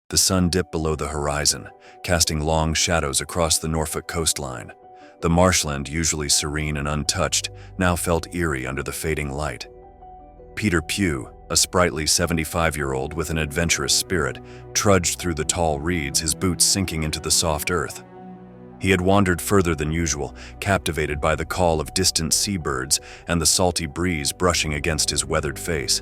The sun dipped below the horizon, casting long shadows across the Norfolk coastline. The marshland, usually serene and untouched, now felt eerie under the fading light. Peter Pugh, a sprightly 75-year-old with an adventurous spirit, trudged through the tall reeds, his boots sinking into the soft earth. He had wandered further than usual, captivated by the call of distant seabirds and the salty breeze brushing against his weathered face.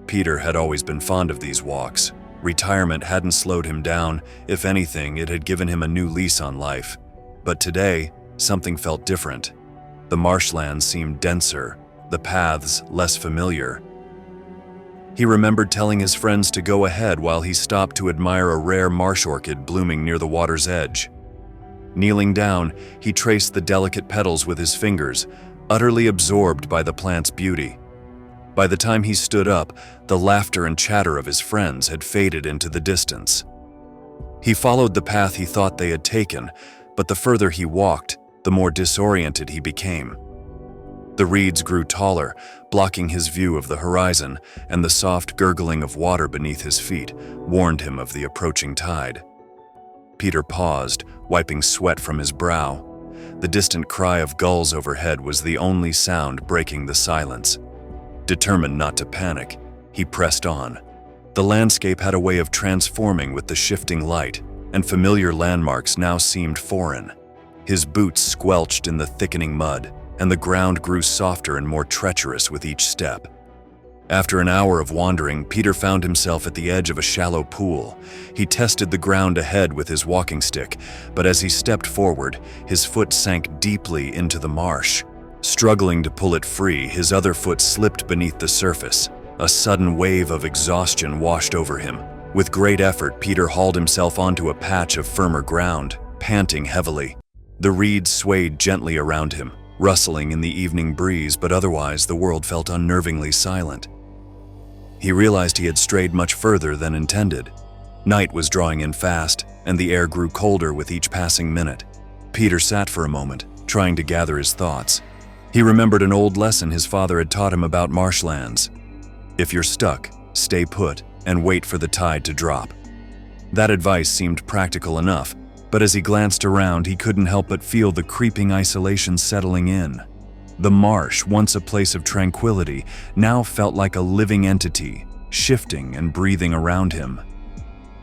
Peter had always been fond of these walks. Retirement hadn't slowed him down. If anything, it had given him a new lease on life. But today, something felt different. The marshlands seemed denser, the paths less familiar. He remembered telling his friends to go ahead while he stopped to admire a rare marsh orchid blooming near the water's edge. Kneeling down, he traced the delicate petals with his fingers, utterly absorbed by the plant's beauty. By the time he stood up, the laughter and chatter of his friends had faded into the distance. He followed the path he thought they had taken, but the further he walked, the more disoriented he became. The reeds grew taller, blocking his view of the horizon, and the soft gurgling of water beneath his feet warned him of the approaching tide. Peter paused, wiping sweat from his brow. The distant cry of gulls overhead was the only sound breaking the silence. Determined not to panic, he pressed on. The landscape had a way of transforming with the shifting light, and familiar landmarks now seemed foreign. His boots squelched in the thickening mud, and the ground grew softer and more treacherous with each step. After an hour of wandering, Peter found himself at the edge of a shallow pool. He tested the ground ahead with his walking stick, but as he stepped forward, his foot sank deeply into the marsh. Struggling to pull it free, his other foot slipped beneath the surface. A sudden wave of exhaustion washed over him. With great effort, Peter hauled himself onto a patch of firmer ground, panting heavily. The reeds swayed gently around him, rustling in the evening breeze, but otherwise the world felt unnervingly silent. He realized he had strayed much further than intended. Night was drawing in fast, and the air grew colder with each passing minute. Peter sat for a moment, trying to gather his thoughts. He remembered an old lesson his father had taught him about marshlands. If you're stuck, stay put and wait for the tide to drop. That advice seemed practical enough, but as he glanced around, he couldn't help but feel the creeping isolation settling in. The marsh, once a place of tranquility, now felt like a living entity, shifting and breathing around him.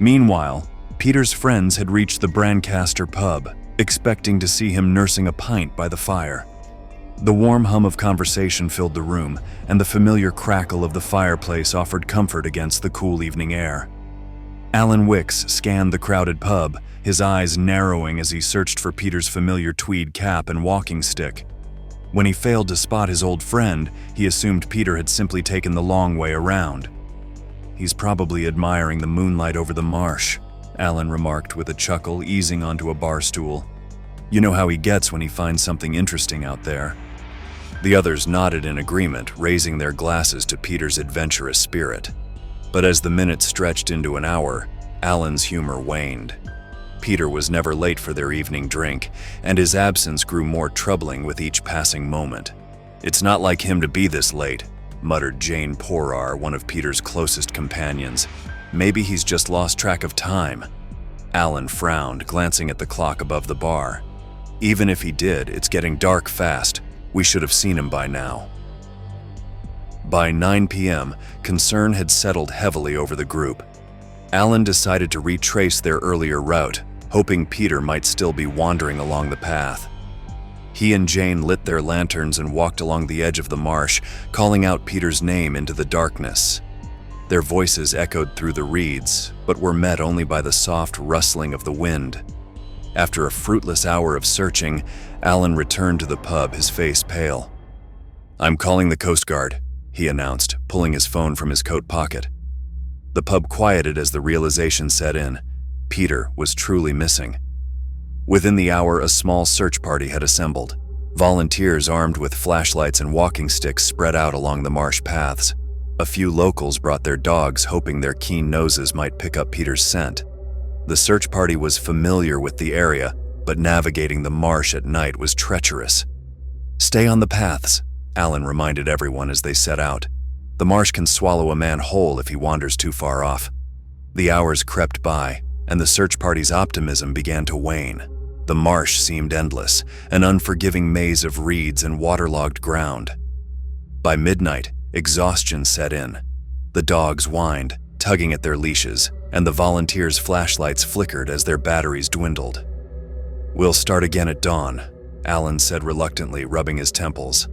Meanwhile, Peter's friends had reached the Brancaster pub, expecting to see him nursing a pint by the fire. The warm hum of conversation filled the room, and the familiar crackle of the fireplace offered comfort against the cool evening air. Alan Wicks scanned the crowded pub, his eyes narrowing as he searched for Peter's familiar tweed cap and walking stick. When he failed to spot his old friend, he assumed Peter had simply taken the long way around. "He's probably admiring the moonlight over the marsh," Alan remarked with a chuckle, easing onto a bar stool. "You know how he gets when he finds something interesting out there." The others nodded in agreement, raising their glasses to Peter's adventurous spirit. But as the minutes stretched into an hour, Alan's humor waned. Peter was never late for their evening drink, and his absence grew more troubling with each passing moment. "It's not like him to be this late," muttered Jane Porar, one of Peter's closest companions. "Maybe he's just lost track of time." Alan frowned, glancing at the clock above the bar. "Even if he did, it's getting dark fast. We should have seen him by now." By 9 p.m., concern had settled heavily over the group. Alan decided to retrace their earlier route, hoping Peter might still be wandering along the path. He and Jane lit their lanterns and walked along the edge of the marsh, calling out Peter's name into the darkness. Their voices echoed through the reeds, but were met only by the soft rustling of the wind. After a fruitless hour of searching, Alan returned to the pub, his face pale. "I'm calling the Coast Guard," he announced, pulling his phone from his coat pocket. The pub quieted as the realization set in. Peter was truly missing. Within the hour, a small search party had assembled. Volunteers armed with flashlights and walking sticks spread out along the marsh paths. A few locals brought their dogs, hoping their keen noses might pick up Peter's scent. The search party was familiar with the area, but navigating the marsh at night was treacherous. "Stay on the paths," Alan reminded everyone as they set out. "The marsh can swallow a man whole if he wanders too far off." The hours crept by, and the search party's optimism began to wane. The marsh seemed endless, an unforgiving maze of reeds and waterlogged ground. By midnight, exhaustion set in. The dogs whined, tugging at their leashes, and the volunteers' flashlights flickered as their batteries dwindled. "We'll start again at dawn," Alan said reluctantly, rubbing his temples.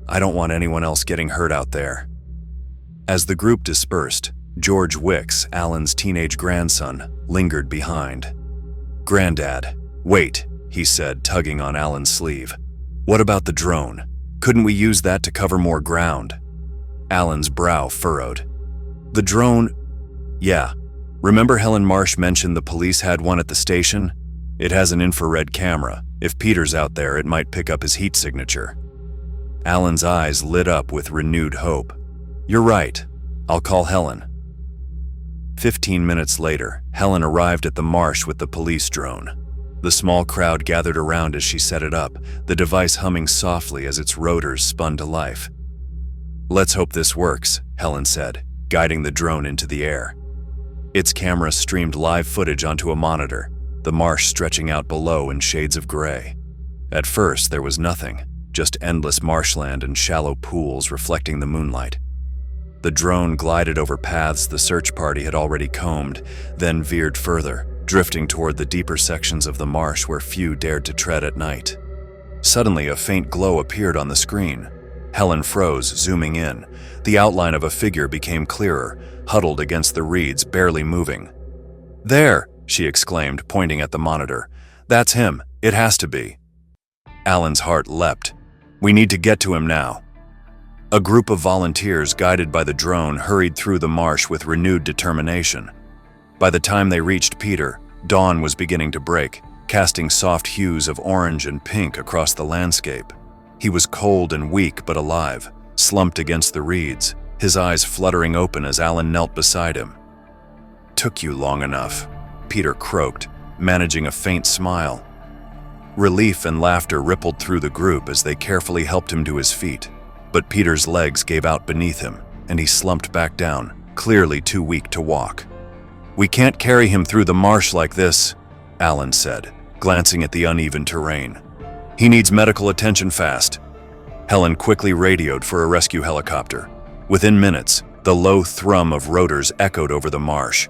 "I don't want anyone else getting hurt out there." As the group dispersed, George Wicks, Alan's teenage grandson, lingered behind. "Granddad, wait," he said, tugging on Alan's sleeve. "What about the drone? Couldn't we use that to cover more ground?" Alan's brow furrowed. "The drone? Yeah. Remember Helen Marsh mentioned the police had one at the station? It has an infrared camera. If Peter's out there, it might pick up his heat signature." Alan's eyes lit up with renewed hope. "You're right. I'll call Helen." 15 minutes later, Helen arrived at the marsh with the police drone. The small crowd gathered around as she set it up, the device humming softly as its rotors spun to life. "Let's hope this works," Helen said, guiding the drone into the air. Its camera streamed live footage onto a monitor, the marsh stretching out below in shades of gray. At first, there was nothing, just endless marshland and shallow pools reflecting the moonlight. The drone glided over paths the search party had already combed, then veered further, drifting toward the deeper sections of the marsh where few dared to tread at night. Suddenly, a faint glow appeared on the screen. Helen froze, zooming in. The outline of a figure became clearer, huddled against the reeds, barely moving. "There!" she exclaimed, pointing at the monitor. "That's him. It has to be." Alan's heart leapt. "We need to get to him now." A group of volunteers, guided by the drone, hurried through the marsh with renewed determination. By the time they reached Peter, dawn was beginning to break, casting soft hues of orange and pink across the landscape. He was cold and weak but alive, slumped against the reeds, his eyes fluttering open as Alan knelt beside him. "Took you long enough," Peter croaked, managing a faint smile. Relief and laughter rippled through the group as they carefully helped him to his feet. But Peter's legs gave out beneath him, and he slumped back down, clearly too weak to walk. "We can't carry him through the marsh like this," Alan said, glancing at the uneven terrain. "He needs medical attention fast." Helen quickly radioed for a rescue helicopter. Within minutes, the low thrum of rotors echoed over the marsh.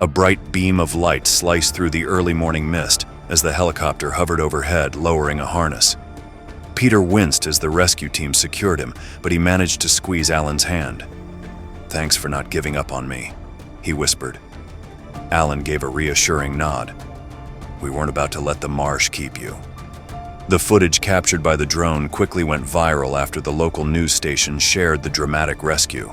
A bright beam of light sliced through the early morning mist as the helicopter hovered overhead, lowering a harness. Peter winced as the rescue team secured him, but he managed to squeeze Alan's hand. "Thanks for not giving up on me," he whispered. Alan gave a reassuring nod. "We weren't about to let the marsh keep you." The footage captured by the drone quickly went viral after the local news station shared the dramatic rescue.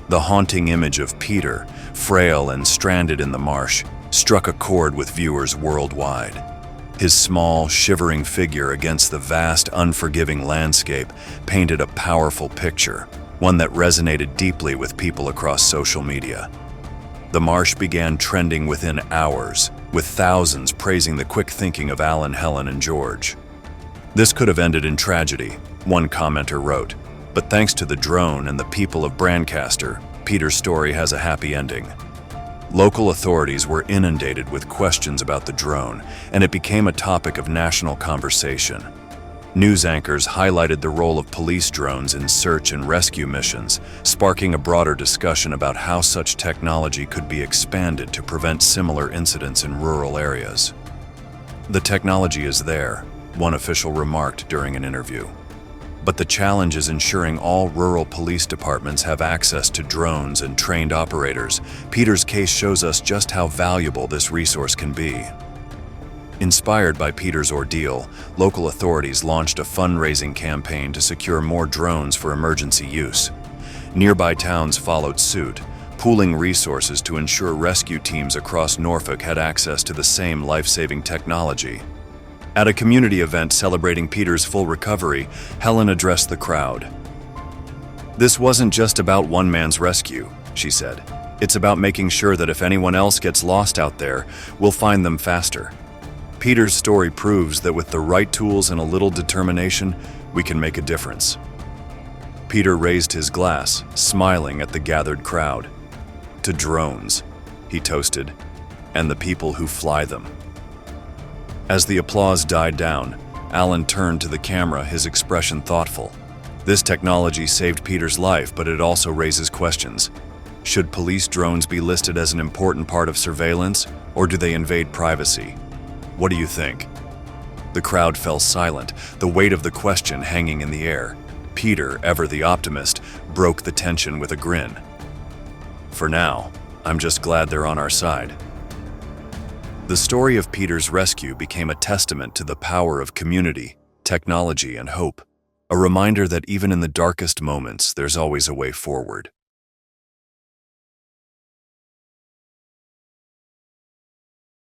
The haunting image of Peter, frail and stranded in the marsh, struck a chord with viewers worldwide. His small, shivering figure against the vast, unforgiving landscape painted a powerful picture, one that resonated deeply with people across social media. The marsh began trending within hours, with thousands praising the quick thinking of Alan, Helen, and George. "This could have ended in tragedy," one commenter wrote, "but thanks to the drone and the people of Brancaster, Peter's story has a happy ending." Local authorities were inundated with questions about the drone, and it became a topic of national conversation. News anchors highlighted the role of police drones in search and rescue missions, sparking a broader discussion about how such technology could be expanded to prevent similar incidents in rural areas. "The technology is there," one official remarked during an interview. "But the challenge is ensuring all rural police departments have access to drones and trained operators." Peter's case shows us just how valuable this resource can be. Inspired by Peter's ordeal, local authorities launched a fundraising campaign to secure more drones for emergency use. Nearby towns followed suit, pooling resources to ensure rescue teams across Norfolk had access to the same life-saving technology. At a community event celebrating Peter's full recovery, Helen addressed the crowd. "This wasn't just about one man's rescue," she said. "It's about making sure that if anyone else gets lost out there, we'll find them faster." Peter's story proves that with the right tools and a little determination, we can make a difference. Peter raised his glass, smiling at the gathered crowd. "To drones." he toasted, "and the people who fly them." As the applause died down, Alan turned to the camera, his expression thoughtful. This technology saved Peter's life, but it also raises questions. Should police drones be listed as an important part of surveillance, or do they invade privacy? What do you think? The crowd fell silent, the weight of the question hanging in the air. Peter, ever the optimist, broke the tension with a grin. "For now, I'm just glad they're on our side." The story of Peter's rescue became a testament to the power of community, technology, and hope. A reminder that even in the darkest moments, there's always a way forward.